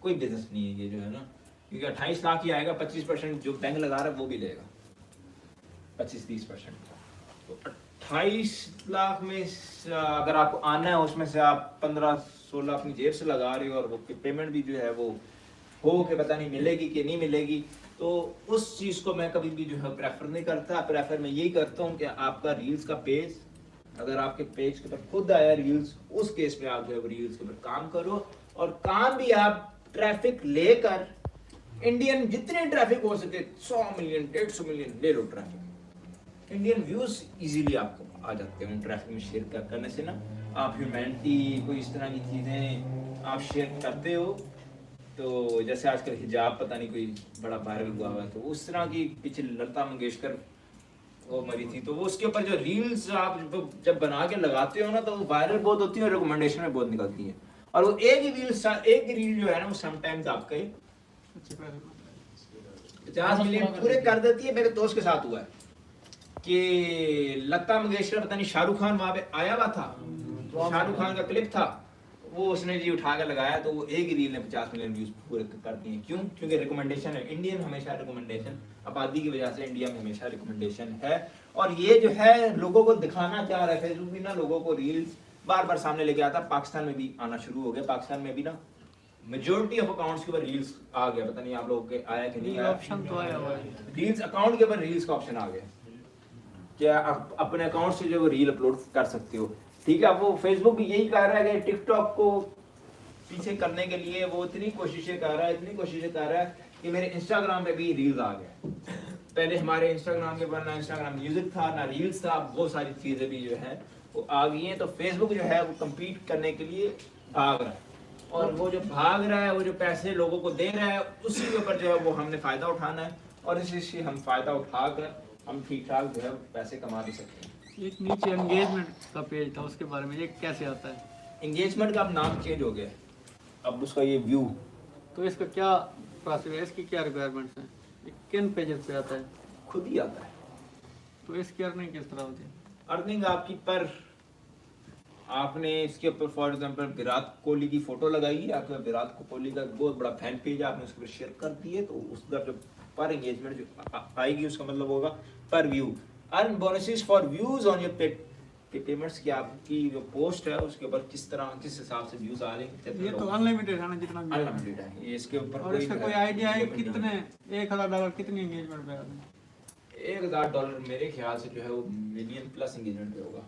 कोई बिजनेस नहीं है ये जो है ना, क्योंकि 28 लाख ही आएगा, 25% जो बैंक लगा रहा है वो भी लेगा, 25-30%। तो 28 लाख में अगर आपको आना है, उसमें से आप 15-16 अपनी जेब से लगा रहे हो, और वो पेमेंट भी जो है वो हो के पता नहीं मिलेगी कि नहीं मिलेगी, तो उस चीज़ को मैं कभी भी जो है प्रेफर नहीं करता। प्रेफर मैं यही करता हूँ कि आपका रील्स का पेज, अगर आपके पेज के ऊपर खुद आया रील्स, उस केस में आप जो है रील्स के ऊपर काम करो, और काम भी आप ट्रैफिक लेकर, इंडियन जितने ट्रैफिक हो सके, 100 मिलियन 150 मिलियन ले लो ट्रैफिक, इंडियन व्यूज इजीली आपको आ जाते हैं उन ट्रैफिक में शेयर करने से ना। आप ह्यूमैनिटी कोई इस तरह की चीज़ें आप शेयर करते हो, तो जैसे आजकल हिजाब पता नहीं कोई बड़ा वायरल हुआ है, तो उस तरह की पीछे लता मंगेशकर वो मरी थी, तो वो उसके ऊपर जो रील्स आप जब बना के लगाते हो ना, तो वो वायरल बहुत होती है और रिकमेंडेशन में बहुत निकलती है। और वो एक ही रील जो है ना, वो समटाइम्स आपके 50 मिलियन पूरे कर देती है। मेरे दोस्त के साथ हुआ है कि लता मंगेशकर पता नहीं शाहरुख खान वहां पे आया हुआ था, शाहरुख खान का क्लिप था, वो उसने जी उठा कर लगाया, तो वो एक ही रील ने 50 मिलियन व्यूज पूरे कर दिए। क्यों? क्योंकि रिकमेंडेशन है, इंडियन हमेशा रिकमेंडेशन, आबादी की वजह से इंडिया में हमेशा रिकमेंडेशन है। और ये जो है लोगों को दिखाना चाह रहा है, फेसबुक भी ना लोगों को रील्स बार बार सामने लेके आता, पाकिस्तान में भी आना शुरू हो गया। पाकिस्तान में भी ना मेजोरिटी ऑफ अकाउंट्स के ऊपर रील्स आ गया, पता नहीं आप लोगों के आया कि नहीं आया, ऑप्शन तो आया हुआ है, रील्स अकाउंट के ऊपर रील्स का ऑप्शन आ गया, क्या आप अपने अकाउंट से जो वो रील अपलोड कर सकते हो। ठीक है, अब वो फेसबुक भी यही कर रहा है कि टिकटॉक को पीछे करने के लिए वो इतनी कोशिशें कर रहा है कि मेरे इंस्टाग्राम पे भी रील्स आ गए। पहले हमारे इंस्टाग्राम के ऊपर ना इंस्टाग्राम म्यूजिक था ना रील्स था, वो सारी चीजें भी जो है वो आ गई हैं। तो फेसबुक जो है वो कम्पीट करने के लिए भाग रहा है, और वो जो भाग रहा है, वो जो पैसे लोगों को दे रहा है, उसी के ऊपर जो है वो हमने फायदा उठाना है, और इसी से हम फायदा उठाकर हम ठीक ठाक जो है पैसे कमा भी सकते हैं। एक नीचे एंगेजमेंट का पेज था, उसके बारे में ये कैसे आता है? एंगेजमेंट का अब नाम चेंज हो गया, अब उसका ये व्यू, तो इसका क्या प्रोसेस है, इसकी क्या रिक्वायरमेंट्स हैं, ये किन पेजेस पे आता है? खुद ही आता है। तो इसकी अर्निंग किस तरह होती है? अर्निंग आपकी पर आपने इसके ऊपर फॉर एग्जांपल विराट कोहली की फोटो लगाई है, आपका विराट कोहली का बहुत बड़ा फैन पेज है, आपने उसके ऊपर शेयर कर दिए, तो उसका जो पर एंगेजमेंट जो आएगी उसका मतलब होगा पर view. Earn bonuses for views on your payments की आपकी जो पोस्ट है उसके ऊपर किस तरह किस हिसाब से व्यूज आ रहे हैं। ये तो अनलिमिटेड है ना, जितना भी है। अनलिमिटेड है ये, इसके ऊपर और इसका कोई आइडिया है कितने $1000 कितनी एंगेजमेंट पे आते हैं? $1000 मेरे ख्याल से जो है वो मिलियन प्लस एंगेजमेंट पे होगा,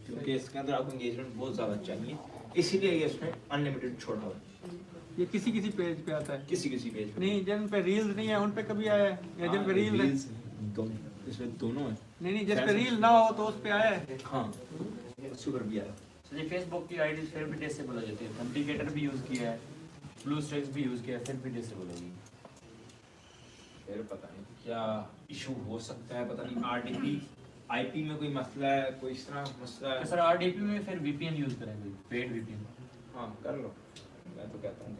क्योंकि इसके अंदर आपको एंगेजमेंट बहुत ज्यादा चाहिए, इसीलिए ये इसमें अनलिमिटेड छोड़ा हुआ है। ये किसी किसी पेज पे आता है, किसी किसी पेज पे नहीं जिन पे रील्स नहीं है उन पे कभी आया है, या जिन पे रील है? दोनों, इसमें दोनों है। नहीं जिस पे रील ना हो तो उस पे आया है। हाँ सुपर भी आया। सर ये फेसबुक की आईडी फिर भी डिसेबल हो जाती है, थंबनेल भी यूज किया है, ब्लू स्ट्रिक्स भी यूज किया है, फिर भी डिसेबल होगी। फिर पता नहीं क्या इशू हो सकता है, पता नहीं आरडीपी आईपी में कोई मसला है, कोई इस तरह मसला है। तो सर आरडीपी में फिर वीपीएन यूज करें, कोई पेड वीपीएन। हाँ कर लो, मैं तो कहता हूँ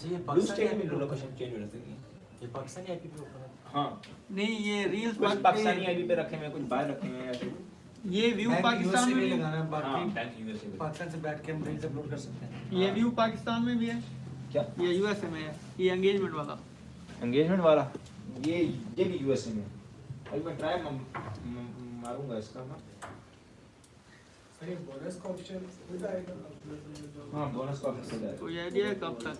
जी ये ब्लू स्टेट में लोकेशन चेंज हो सकती है। ये पाकिस्तानी आईपी पे ऊपर है। हाँ नहीं ये रील्स कुछ पाकिस्तानी आईपी पे रखे हुए हैं, कुछ बाहर रखे हुए हैं ऐसे। ये व्यू बैंक पाकिस्तान USA में में भी लगाना है, हाँ बाकी बैंक यूएसए में। पाकिस्तान से बैठ के हम रील्स अपलोड कर सकते हैं। ये व्यू पाकिस्तान में भी है, क्या ये यूएसए में है, ये एंगेजमेंट वाला। एंगेजमेंट वाला ये भी यूएसए में। अभी मैं ट्राई मारूंगा इसका ना। सही बोनस का ऑप्शन खुद आएगा। हाँ बोनस का ऑप्शन हो जाएगा। तो ये आइडिया है कब तक?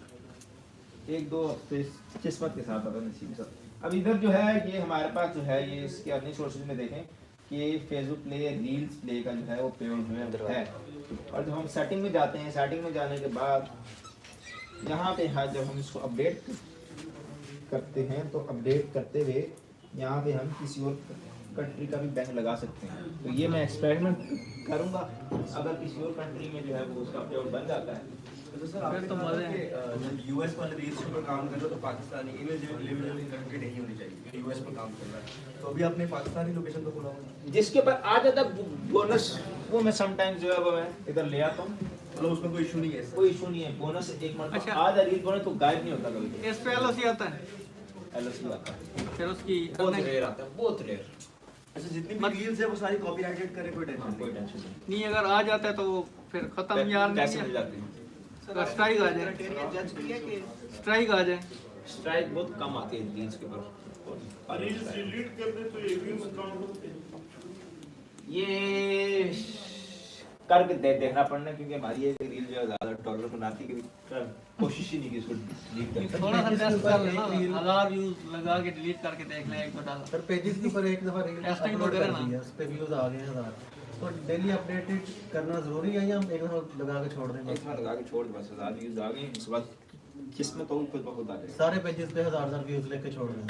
1-2 हफ्ते किस्मत के साथ, अगर नसीब के साथ। अब इधर जो है ये हमारे पास जो है ये इसके अर्निंग सोर्सेज में देखें कि फेसबुक प्ले रील्स प्ले का जो है वो पेड जो है। और जब हम सेटिंग में जाते हैं, सेटिंग में जाने के बाद यहाँ पे है जब हम इसको अपडेट करते हैं तो अपडेट करते हुए यहाँ पे हम किसी और कंट्री का भी बैंक लगा सकते हैं। तो ये मैं एक्सपेरिमेंट करूँगा, अगर किसी और कंट्री में जो है वो उसका पेड बन जाता है। तो सर फिर आपने तो कहा मजे था कि जब यूएस वाले रील्स पर काम कर रहे हो तो पाकिस्तानी इमेज लिमिटेड कंट्री नहीं होनी चाहिए, यूएस पर काम कर रहा है तो अभी आपने पाकिस्तानी लोकेशन तो खोला होगा, जिसके ऊपर आ जाता बोनस वो मैं समटाइम्स जो है वो मैं इधर ले आता हूँ, मतलब उसमें कोई इशू नहीं है। कोई इशू नहीं है। बोनस एक मरतबा अच्छा। आ जा रील बोनस तो गायब नहीं होता कभी। इस पे एलओसी आता है, एलओसी आता है, फिर उसकी बहुत रेयर आता है, बहुत रेयर। अच्छा जितनी भी रील्स है वो सारी कॉपीराइटेड करे, कोई टेंशन कोई नहीं। टेंशन नहीं। नहीं अगर आ जाता है तो फिर खत्म यार पैसे नहीं मिल है। जाते हैं। अगर स्ट्राइक आ जाए, क्राइटेरिया जज किया कि स्ट्राइक आ जाए स्ट्राइक बहुत कम आती है रील्स के ऊपर। डिलीट कर दे तो ये व्यूज काउंट होते हैं। ये करके देखना पड़ना, क्योंकि हमारी एक रील जो है ज्यादा डॉलर बनाती है, कभी कोशिश ही नहीं की इसको डिलीट करने की। थोड़ा सा टेस्ट कर लेना, 1000 व्यूज लगा के डिलीट करके देख लें एक बार डाला। सर पेजेस के ऊपर एक दफा रील Testing अपलोड वगैरह कर ना। दिया, उस पे व्यूज आ गए 1000। तो डेली अपडेटेड करना जरूरी है या हम एक दफा लगा के छोड़ दें? एक बार लगा के छोड़ दो बस, 1000 व्यूज आ गए, उसके बाद किस्मत हो खुद ब खुद आ जाएगा। सारे पेजेस पे 1000 व्यूज लेके छोड़ दें।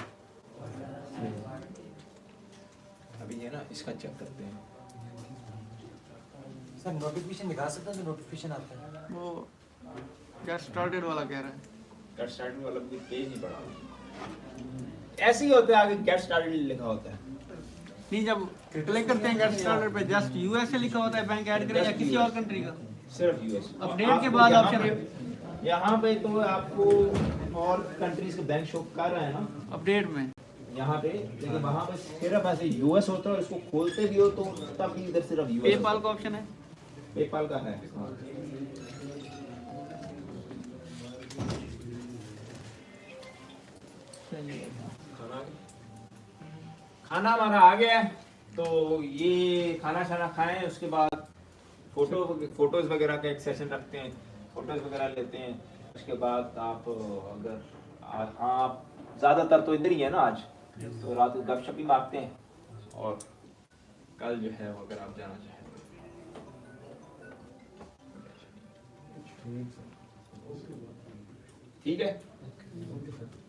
अभी ये ना इसका चेक करते हैं। सर नोटिफिकेशन दिखा सकते हैं जो नोटिफिकेशन आता है? वो गेट स्टार्टेड वाला कह रहा है। गेट स्टार्टेड वाला कोई पेज नहीं पड़ा, ऐसे ही होता है, आगे गेट स्टार्टेड लिखा होता है। नहीं जब क्लिक करते हैं गेट स्टार्टेड पे जस्ट यूएसए लिखा होता है, बैंक ऐड करें या किसी और कंट्री का? सिर्फ यूएस। अपडेट के बाद ऑप्शन यहाँ पे तो आपको और कंट्रीज के बैंक शो कर रहा है ना अपडेट में, यहाँ पे, लेकिन वहाँ पे सिर्फ ऐसे यूएस होता है। इसको खोलते भी हो तो तब भी इधर सिर्फ यूएस। पेपाल का ऑप्शन है, पेपाल का है। हाँ। खाना हमारा आ गया है, तो ये खाना शाना खाएं, उसके बाद फोटोज वगैरह का एक सेशन रखते हैं, फोटोज वगैरह लेते हैं। उसके बाद आप अगर आप ज़्यादातर तो इधर ही है ना आज, तो रात को गपशप ही मारते हैं, और कल जो है वो अगर आप जाना चाहें ठीक है।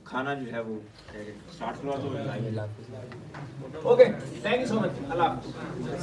खाना जो है वो स्टार्ट करो तो okay, thank you so much, अल्लाह हाफ़िज़।